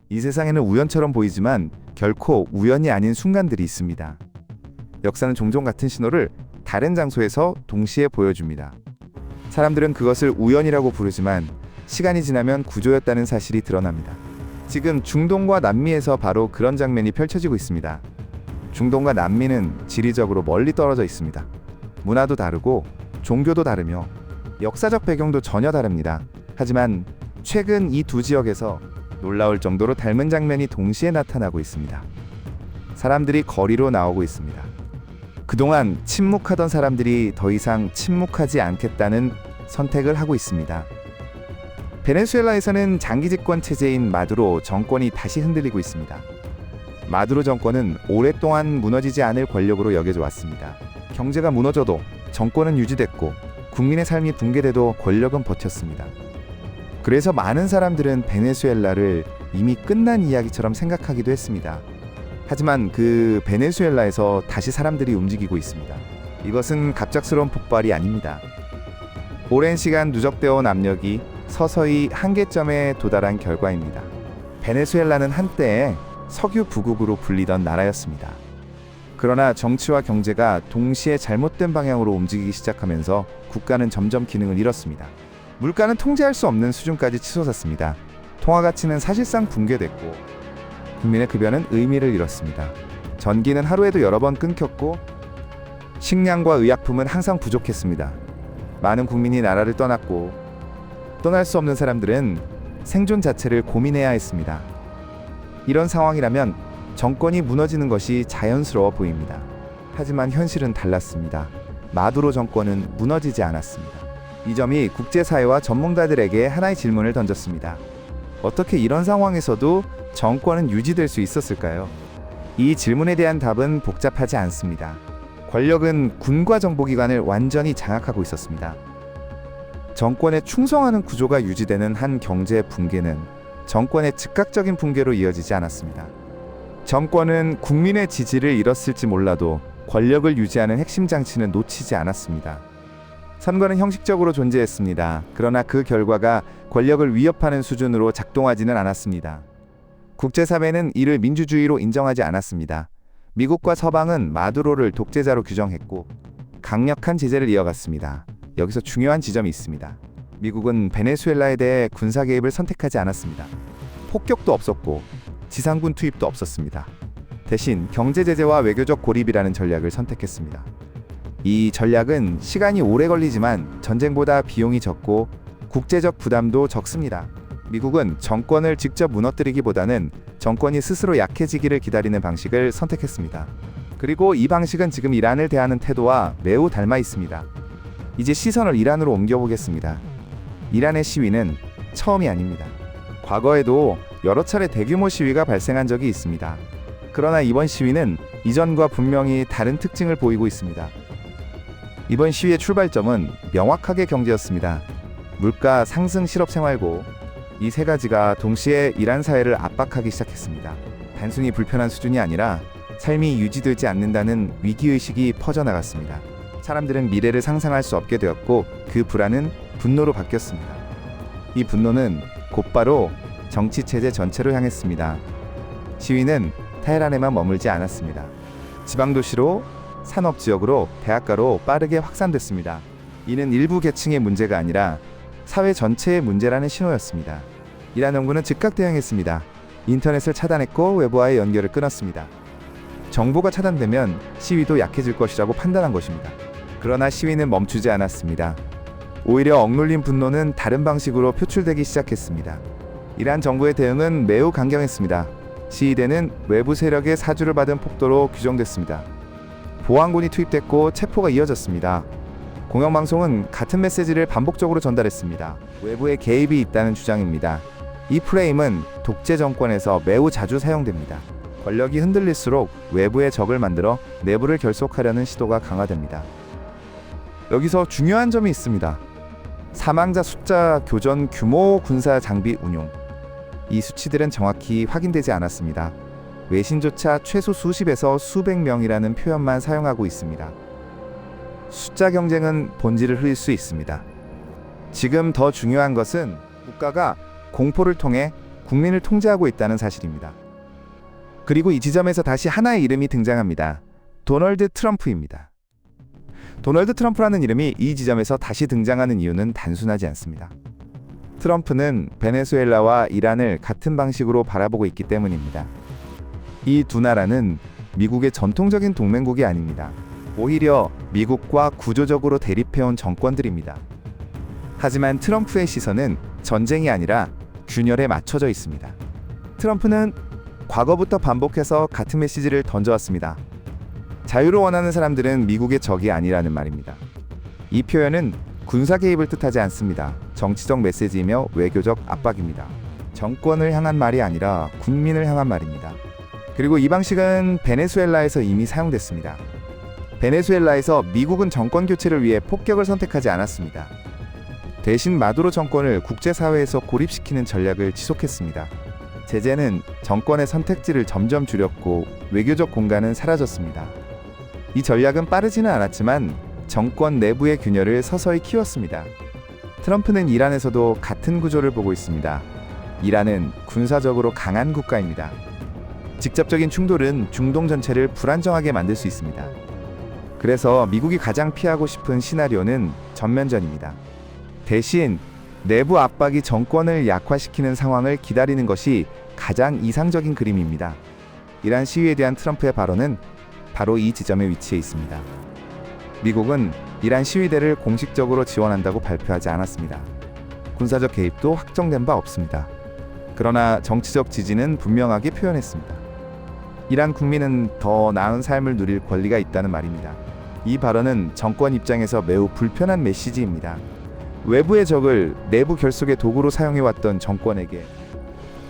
이 세상에는 우연처럼 보이지만 결코 우연이 아닌 순간들이 있습니다. 역사는 종종 같은 신호를 다른 장소에서 동시에 보여줍니다. 사람들은 그것을 우연이라고 부르지만 시간이 지나면 구조였다는 사실이 드러납니다. 지금 중동과 남미에서 바로 그런 장면이 펼쳐지고 있습니다. 중동과 남미는 지리적으로 멀리 떨어져 있습니다. 문화도 다르고 종교도 다르며 역사적 배경도 전혀 다릅니다. 하지만 최근 이 두 지역에서 놀라울 정도로 닮은 장면이 동시에 나타나고 있습니다. 사람들이 거리로 나오고 있습니다. 그동안 침묵하던 사람들이 더 이상 침묵하지 않겠다는 선택을 하고 있습니다. 베네수엘라에서는 장기 집권 체제인 마두로 정권이 다시 흔들리고 있습니다. 마두로 정권은 오랫동안 무너지지 않을 권력으로 여겨져 왔습니다. 경제가 무너져도 정권은 유지됐고 국민의 삶이 붕괴돼도 권력은 버텼습니다. 그래서 많은 사람들은 베네수엘라를 이미 끝난 이야기처럼 생각하기도 했습니다. 하지만 그 베네수엘라에서 다시 사람들이 움직이고 있습니다. 이것은 갑작스러운 폭발이 아닙니다. 오랜 시간 누적되어 온 압력이 서서히 한계점에 도달한 결과입니다. 베네수엘라는 한때 석유 부국으로 불리던 나라였습니다. 그러나 정치와 경제가 동시에 잘못된 방향으로 움직이기 시작하면서 국가는 점점 기능을 잃었습니다. 물가는 통제할 수 없는 수준까지 치솟았습니다. 통화 가치는 사실상 붕괴됐고 국민의 급여는 의미를 잃었습니다. 전기는 하루에도 여러 번 끊겼고 식량과 의약품은 항상 부족했습니다. 많은 국민이 나라를 떠났고 떠날 수 없는 사람들은 생존 자체를 고민해야 했습니다. 이런 상황이라면 정권이 무너지는 것이 자연스러워 보입니다. 하지만 현실은 달랐습니다. 마두로 정권은 무너지지 않았습니다. 이 점이 국제사회와 전문가들에게 하나의 질문을 던졌습니다. 어떻게 이런 상황에서도 정권은 유지될 수 있었을까요? 이 질문에 대한 답은 복잡하지 않습니다. 권력은 군과 정보기관을 완전히 장악하고 있었습니다. 정권에 충성하는 구조가 유지되는 한 경제 붕괴는 정권의 즉각적인 붕괴로 이어지지 않았습니다. 정권은 국민의 지지를 잃었을지 몰라도 권력을 유지하는 핵심 장치는 놓치지 않았습니다. 선거는 형식적으로 존재했습니다. 그러나 그 결과가 권력을 위협하는 수준으로 작동하지는 않았습니다. 국제사회는 이를 민주주의로 인정하지 않았습니다. 미국과 서방은 마두로를 독재자로 규정했고 강력한 제재를 이어갔습니다. 여기서 중요한 지점이 있습니다. 미국은 베네수엘라에 대해 군사 개입을 선택하지 않았습니다. 폭격도 없었고 지상군 투입도 없었습니다. 대신 경제 제재와 외교적 고립이라는 전략을 선택했습니다. 이 전략은 시간이 오래 걸리지만 전쟁보다 비용이 적고 국제적 부담도 적습니다. 미국은 정권을 직접 무너뜨리기보다는 정권이 스스로 약해지기를 기다리는 방식을 선택했습니다. 그리고 이 방식은 지금 이란을 대하는 태도와 매우 닮아 있습니다. 이제 시선을 이란으로 옮겨보겠습니다. 이란의 시위는 처음이 아닙니다. 과거에도 여러 차례 대규모 시위가 발생한 적이 있습니다. 그러나 이번 시위는 이전과 분명히 다른 특징을 보이고 있습니다. 이번 시위의 출발점은 명확하게 경제였습니다. 물가 상승 실업 생활고 이 세 가지가 동시에 이란 사회를 압박하기 시작했습니다. 단순히 불편한 수준이 아니라 삶이 유지되지 않는다는 위기의식이 퍼져나갔습니다. 사람들은 미래를 상상할 수 없게 되었고 그 불안은 분노로 바뀌었습니다. 이 분노는 곧바로 정치체제 전체로 향했습니다. 시위는 테헤란에만 머물지 않았습니다. 지방도시로, 산업지역으로, 대학가로 빠르게 확산됐습니다. 이는 일부 계층의 문제가 아니라 사회 전체의 문제라는 신호였습니다. 이란 정부는 즉각 대응했습니다. 인터넷을 차단했고 외부와의 연결을 끊었습니다. 정보가 차단되면 시위도 약해질 것이라고 판단한 것입니다. 그러나 시위는 멈추지 않았습니다. 오히려 억눌린 분노는 다른 방식으로 표출되기 시작했습니다. 이란 정부의 대응은 매우 강경했습니다. 시위대는 외부 세력의 사주를 받은 폭도로 규정됐습니다. 보안군이 투입됐고 체포가 이어졌습니다. 공영방송은 같은 메시지를 반복적으로 전달했습니다. 외부의 개입이 있다는 주장입니다. 이 프레임은 독재 정권에서 매우 자주 사용됩니다. 권력이 흔들릴수록 외부의 적을 만들어 내부를 결속하려는 시도가 강화됩니다. 여기서 중요한 점이 있습니다. 사망자 숫자, 교전 규모, 군사 장비 운용. 이 수치들은 정확히 확인되지 않았습니다. 외신조차 최소 수십에서 수백 명이라는 표현만 사용하고 있습니다. 숫자 경쟁은 본질을 흐릴 수 있습니다. 지금 더 중요한 것은 국가가 공포를 통해 국민을 통제하고 있다는 사실입니다. 그리고 이 지점에서 다시 하나의 이름이 등장합니다. 도널드 트럼프입니다. 도널드 트럼프라는 이름이 이 지점에서 다시 등장하는 이유는 단순하지 않습니다. 트럼프는 베네수엘라와 이란을 같은 방식으로 바라보고 있기 때문입니다. 이 두 나라는 미국의 전통적인 동맹국이 아닙니다. 오히려 미국과 구조적으로 대립해온 정권들입니다. 하지만 트럼프의 시선은 전쟁이 아니라 균열에 맞춰져 있습니다. 트럼프는 과거부터 반복해서 같은 메시지를 던져왔습니다. 자유를 원하는 사람들은 미국의 적이 아니라는 말입니다. 이 표현은 군사 개입을 뜻하지 않습니다. 정치적 메시지이며 외교적 압박입니다. 정권을 향한 말이 아니라 국민을 향한 말입니다. 그리고 이 방식은 베네수엘라에서 이미 사용됐습니다. 베네수엘라에서 미국은 정권 교체를 위해 폭격을 선택하지 않았습니다. 대신 마두로 정권을 국제사회에서 고립시키는 전략을 지속했습니다. 제재는 정권의 선택지를 점점 줄였고 외교적 공간은 사라졌습니다. 이 전략은 빠르지는 않았지만 정권 내부의 균열을 서서히 키웠습니다. 트럼프는 이란에서도 같은 구조를 보고 있습니다. 이란은 군사적으로 강한 국가입니다. 직접적인 충돌은 중동 전체를 불안정하게 만들 수 있습니다. 그래서 미국이 가장 피하고 싶은 시나리오는 전면전입니다. 대신 내부 압박이 정권을 약화시키는 상황을 기다리는 것이 가장 이상적인 그림입니다. 이란 시위에 대한 트럼프의 발언은 바로 이 지점에 위치해 있습니다. 미국은 이란 시위대를 공식적으로 지원한다고 발표하지 않았습니다. 군사적 개입도 확정된 바 없습니다. 그러나 정치적 지지는 분명하게 표현했습니다. 이란 국민은 더 나은 삶을 누릴 권리가 있다는 말입니다. 이 발언은 정권 입장에서 매우 불편한 메시지입니다. 외부의 적을 내부 결속의 도구로 사용해왔던 정권에게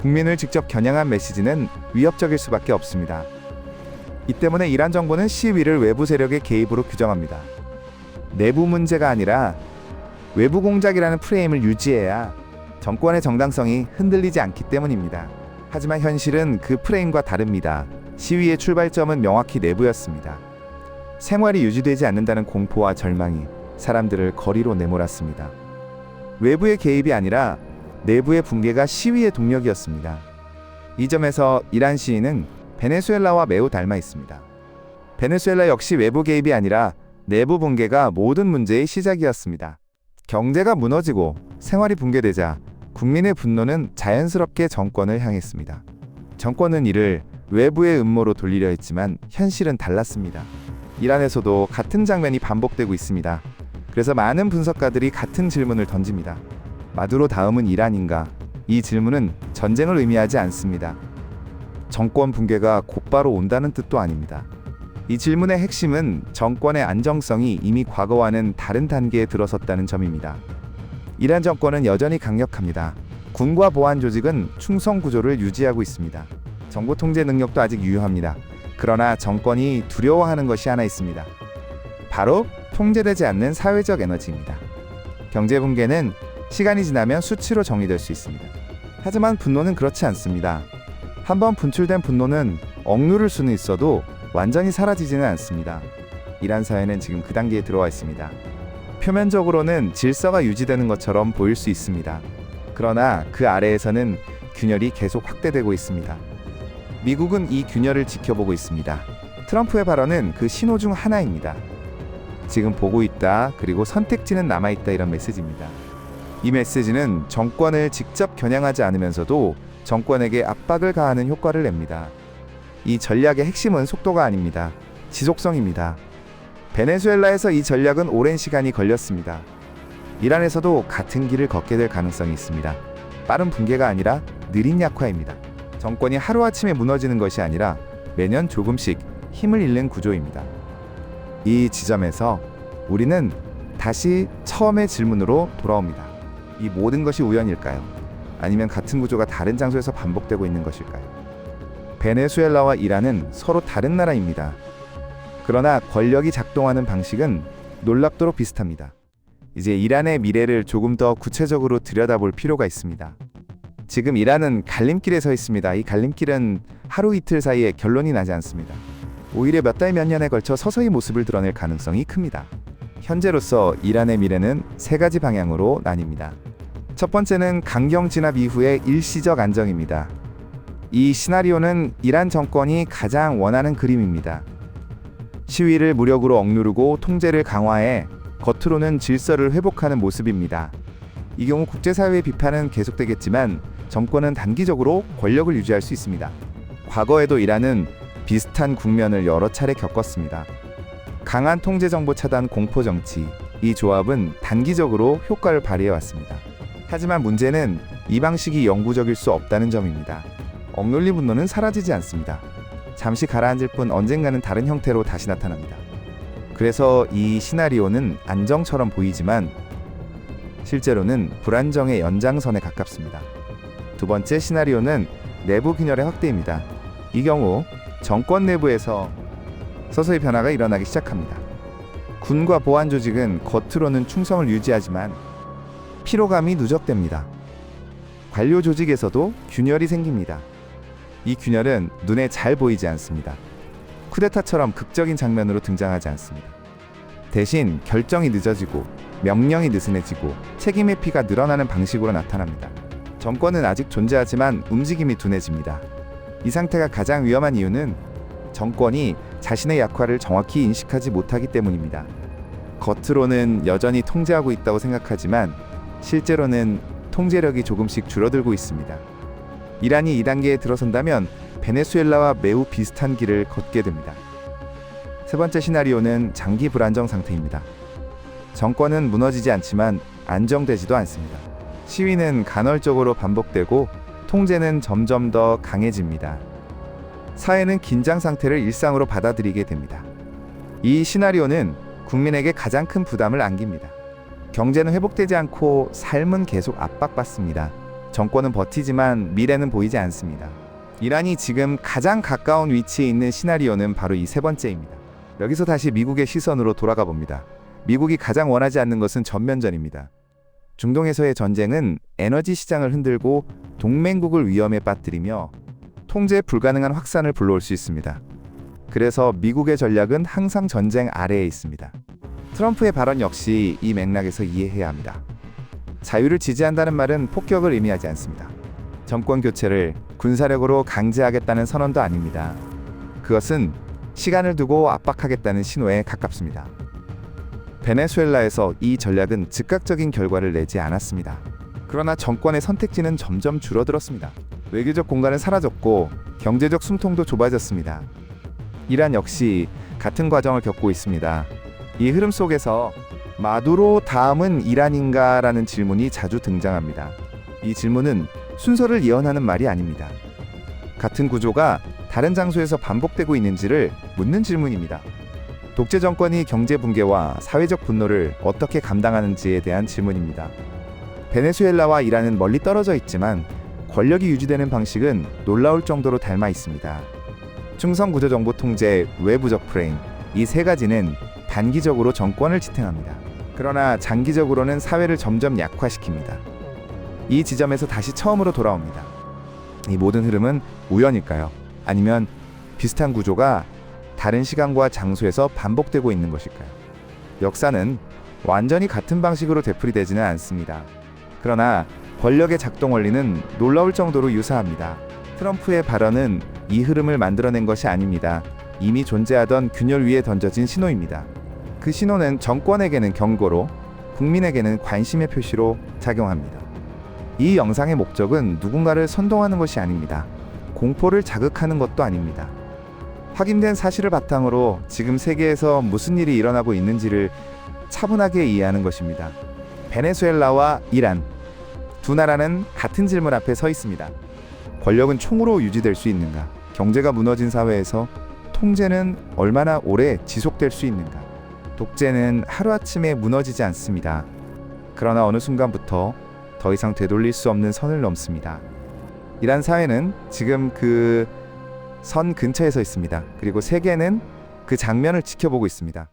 국민을 직접 겨냥한 메시지는 위협적일 수밖에 없습니다. 이 때문에 이란 정부는 시위를 외부 세력의 개입으로 규정합니다. 내부 문제가 아니라 외부 공작이라는 프레임을 유지해야 정권의 정당성이 흔들리지 않기 때문입니다. 하지만 현실은 그 프레임과 다릅니다. 시위의 출발점은 명확히 내부였습니다. 생활이 유지되지 않는다는 공포와 절망이 사람들을 거리로 내몰았습니다. 외부의 개입이 아니라 내부의 붕괴가 시위의 동력이었습니다. 이 점에서 이란 시위는 베네수엘라와 매우 닮아 있습니다. 베네수엘라 역시 외부 개입이 아니라 내부 붕괴가 모든 문제의 시작이었습니다. 경제가 무너지고 생활이 붕괴되자 국민의 분노는 자연스럽게 정권을 향했습니다. 정권은 이를 외부의 음모로 돌리려 했지만 현실은 달랐습니다. 이란에서도 같은 장면이 반복되고 있습니다. 그래서 많은 분석가들이 같은 질문을 던집니다. 마두로 다음은 이란인가? 이 질문은 전쟁을 의미하지 않습니다. 정권 붕괴가 곧바로 온다는 뜻도 아닙니다. 이 질문의 핵심은 정권의 안정성이 이미 과거와는 다른 단계에 들어섰다는 점입니다. 이란 정권은 여전히 강력합니다. 군과 보안 조직은 충성 구조를 유지하고 있습니다. 정보 통제 능력도 아직 유효합니다. 그러나 정권이 두려워하는 것이 하나 있습니다. 바로 통제되지 않는 사회적 에너지입니다. 경제 붕괴는 시간이 지나면 수치로 정리될 수 있습니다. 하지만 분노는 그렇지 않습니다. 한번 분출된 분노는 억누를 수는 있어도 완전히 사라지지는 않습니다. 이란 사회는 지금 그 단계에 들어와 있습니다. 표면적으로는 질서가 유지되는 것처럼 보일 수 있습니다. 그러나 그 아래에서는 균열이 계속 확대되고 있습니다. 미국은 이 균열을 지켜보고 있습니다. 트럼프의 발언은 그 신호 중 하나입니다. 지금 보고 있다, 그리고 선택지는 남아있다, 이런 메시지입니다. 이 메시지는 정권을 직접 겨냥하지 않으면서도 정권에게 압박을 가하는 효과를 냅니다. 이 전략의 핵심은 속도가 아닙니다. 지속성입니다. 베네수엘라에서 이 전략은 오랜 시간이 걸렸습니다. 이란에서도 같은 길을 걷게 될 가능성이 있습니다. 빠른 붕괴가 아니라 느린 약화입니다. 정권이 하루아침에 무너지는 것이 아니라 매년 조금씩 힘을 잃는 구조입니다. 이 지점에서 우리는 다시 처음의 질문으로 돌아옵니다. 이 모든 것이 우연일까요? 아니면 같은 구조가 다른 장소에서 반복되고 있는 것일까요? 베네수엘라와 이란은 서로 다른 나라입니다. 그러나 권력이 작동하는 방식은 놀랍도록 비슷합니다. 이제 이란의 미래를 조금 더 구체적으로 들여다볼 필요가 있습니다. 지금 이란은 갈림길에 서 있습니다. 이 갈림길은 하루 이틀 사이에 결론이 나지 않습니다. 오히려 몇 달 몇 년에 걸쳐 서서히 모습을 드러낼 가능성이 큽니다. 현재로서 이란의 미래는 세 가지 방향으로 나뉩니다. 첫 번째는 강경 진압 이후의 일시적 안정입니다. 이 시나리오는 이란 정권이 가장 원하는 그림입니다. 시위를 무력으로 억누르고 통제를 강화해 겉으로는 질서를 회복하는 모습입니다. 이 경우 국제사회의 비판은 계속되겠지만 정권은 단기적으로 권력을 유지할 수 있습니다. 과거에도 이란은 비슷한 국면을 여러 차례 겪었습니다. 강한 통제 정보 차단 공포 정치, 이 조합은 단기적으로 효과를 발휘해 왔습니다. 하지만 문제는 이 방식이 영구적일 수 없다는 점입니다. 억눌린 분노는 사라지지 않습니다. 잠시 가라앉을 뿐 언젠가는 다른 형태로 다시 나타납니다. 그래서 이 시나리오는 안정처럼 보이지만 실제로는 불안정의 연장선에 가깝습니다. 두 번째 시나리오는 내부 균열의 확대입니다. 이 경우 정권 내부에서 서서히 변화가 일어나기 시작합니다. 군과 보안 조직은 겉으로는 충성을 유지하지만 피로감이 누적됩니다. 관료 조직에서도 균열이 생깁니다. 이 균열은 눈에 잘 보이지 않습니다. 쿠데타처럼 극적인 장면으로 등장하지 않습니다. 대신 결정이 늦어지고 명령이 느슨해지고 책임의 피가 늘어나는 방식으로 나타납니다. 정권은 아직 존재하지만 움직임이 둔해집니다. 이 상태가 가장 위험한 이유는 정권이 자신의 역할을 정확히 인식하지 못하기 때문입니다. 겉으로는 여전히 통제하고 있다고 생각하지만 실제로는 통제력이 조금씩 줄어들고 있습니다. 이란이 2단계에 들어선다면 베네수엘라와 매우 비슷한 길을 걷게 됩니다. 세 번째 시나리오는 장기 불안정 상태입니다. 정권은 무너지지 않지만 안정되지도 않습니다. 시위는 간헐적으로 반복되고 통제는 점점 더 강해집니다. 사회는 긴장 상태를 일상으로 받아들이게 됩니다. 이 시나리오는 국민에게 가장 큰 부담을 안깁니다. 경제는 회복되지 않고 삶은 계속 압박받습니다. 정권은 버티지만 미래는 보이지 않습니다. 이란이 지금 가장 가까운 위치에 있는 시나리오는 바로 이 세 번째입니다. 여기서 다시 미국의 시선으로 돌아가 봅니다. 미국이 가장 원하지 않는 것은 전면전입니다. 중동에서의 전쟁은 에너지 시장을 흔들고 동맹국을 위험에 빠뜨리며 통제 불가능한 확산을 불러올 수 있습니다. 그래서 미국의 전략은 항상 전쟁 아래에 있습니다. 트럼프의 발언 역시 이 맥락에서 이해해야 합니다. 자유를 지지한다는 말은 폭격을 의미하지 않습니다. 정권 교체를 군사력으로 강제하겠다는 선언도 아닙니다. 그것은 시간을 두고 압박하겠다는 신호에 가깝습니다. 베네수엘라에서 이 전략은 즉각적인 결과를 내지 않았습니다. 그러나 정권의 선택지는 점점 줄어들었습니다. 외교적 공간은 사라졌고 경제적 숨통도 좁아졌습니다. 이란 역시 같은 과정을 겪고 있습니다. 이 흐름 속에서 마두로 다음은 이란인가? 라는 질문이 자주 등장합니다. 이 질문은 순서를 예언하는 말이 아닙니다. 같은 구조가 다른 장소에서 반복되고 있는지를 묻는 질문입니다. 독재 정권이 경제 붕괴와 사회적 분노를 어떻게 감당하는지에 대한 질문입니다. 베네수엘라와 이란은 멀리 떨어져 있지만 권력이 유지되는 방식은 놀라울 정도로 닮아 있습니다. 충성 구조 정보 통제, 외부적 프레임, 이 세 가지는 단기적으로 정권을 지탱합니다. 그러나 장기적으로는 사회를 점점 약화시킵니다. 이 지점에서 다시 처음으로 돌아옵니다. 이 모든 흐름은 우연일까요? 아니면 비슷한 구조가 다른 시간과 장소에서 반복되고 있는 것일까요? 역사는 완전히 같은 방식으로 되풀이되지는 않습니다. 그러나 권력의 작동 원리는 놀라울 정도로 유사합니다. 트럼프의 발언은 이 흐름을 만들어낸 것이 아닙니다. 이미 존재하던 균열 위에 던져진 신호입니다. 그 신호는 정권에게는 경고로, 국민에게는 관심의 표시로 작용합니다. 이 영상의 목적은 누군가를 선동하는 것이 아닙니다. 공포를 자극하는 것도 아닙니다. 확인된 사실을 바탕으로 지금 세계에서 무슨 일이 일어나고 있는지를 차분하게 이해하는 것입니다. 베네수엘라와 이란, 두 나라는 같은 질문 앞에 서 있습니다. 권력은 총으로 유지될 수 있는가? 경제가 무너진 사회에서 통제는 얼마나 오래 지속될 수 있는가? 독재는 하루아침에 무너지지 않습니다. 그러나 어느 순간부터 더 이상 되돌릴 수 없는 선을 넘습니다. 이란 사회는 지금 그 선 근처에 서 있습니다. 그리고 세계는 그 장면을 지켜보고 있습니다.